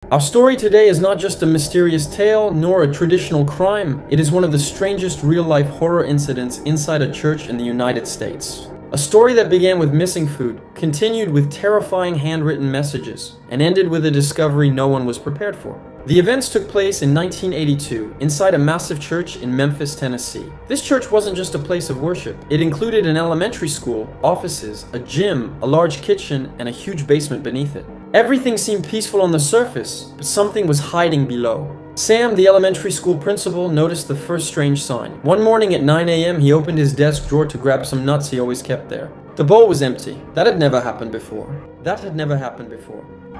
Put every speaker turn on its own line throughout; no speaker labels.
Our story today is not just a mysterious tale, nor a traditional crime. It is one of the strangest real-life horror incidents inside a church in the United States. A story that began with missing food, continued with terrifying handwritten messages, and ended with a discovery no one was prepared for. The events took place in 1982, inside a massive church in Memphis, Tennessee. This church wasn't just a place of worship. It included an elementary school, offices, a gym, a large kitchen, and a huge basement beneath it. Everything seemed peaceful on the surface, but something was hiding below. Sam, the elementary school principal, noticed the first strange sign. One morning at 9 a.m., he opened his desk drawer to grab some nuts he always kept there. The bowl was empty. That had never happened before.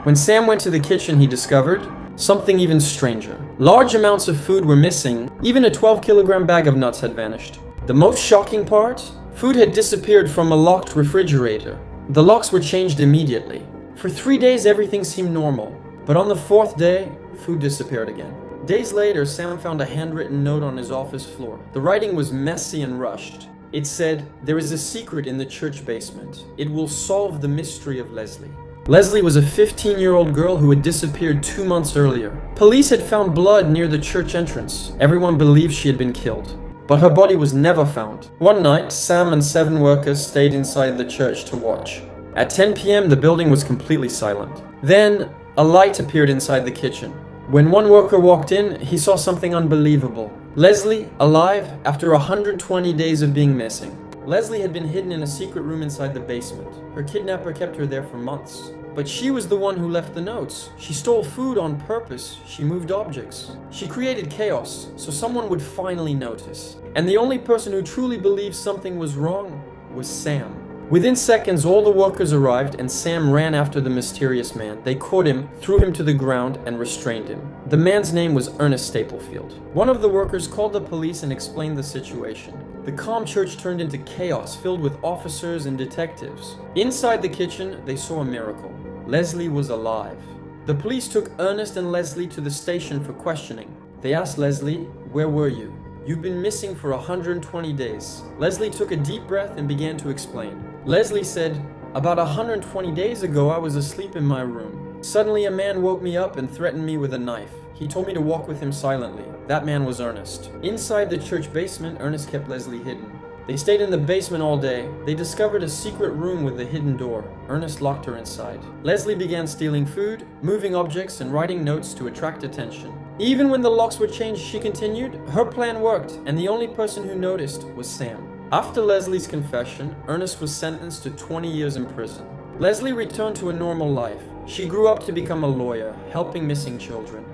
When Sam went to the kitchen, he discovered something even stranger. Large amounts of food were missing. Even a 12-kilogram bag of nuts had vanished. The most shocking part? Food had disappeared from a locked refrigerator. The locks were changed immediately. For 3 days, everything seemed normal. But on the fourth day, food disappeared again. Days later, Sam found a handwritten note on his office floor. The writing was messy and rushed. It said, "There is a secret in the church basement. It will solve the mystery of Leslie." Leslie was a 15-year-old girl who had disappeared 2 months earlier. Police had found blood near the church entrance. Everyone believed she had been killed. But her body was never found. One night, Sam and 7 workers stayed inside the church to watch. At 10 p.m., the building was completely silent. Then, a light appeared inside the kitchen. When one worker walked in, he saw something unbelievable. Leslie, alive, after 120 days of being missing. Leslie had been hidden in a secret room inside the basement. Her kidnapper kept her there for months. But she was the one who left the notes. She stole food on purpose. She moved objects. She created chaos, so someone would finally notice. And the only person who truly believed something was wrong was Sam. Within seconds, all the workers arrived and Sam ran after the mysterious man. They caught him, threw him to the ground, and restrained him. The man's name was Ernest Staplefield. One of the workers called the police and explained the situation. The calm church turned into chaos, filled with officers and detectives. Inside the kitchen, they saw a miracle. Leslie was alive. The police took Ernest and Leslie to the station for questioning. They asked Leslie, "Where were you? You've been missing for 120 days. Leslie took a deep breath and began to explain. Leslie said, "About 120 days ago, I was asleep in my room. Suddenly, a man woke me up and threatened me with a knife. He told me to walk with him silently. That man was Ernest." Inside the church basement, Ernest kept Leslie hidden. They stayed in the basement all day. They discovered a secret room with a hidden door. Ernest locked her inside. Leslie began stealing food, moving objects, and writing notes to attract attention. Even when the locks were changed, she continued. Her plan worked, and the only person who noticed was Sam. After Leslie's confession, Ernest was sentenced to 20 years in prison. Leslie returned to a normal life. She grew up to become a lawyer, helping missing children.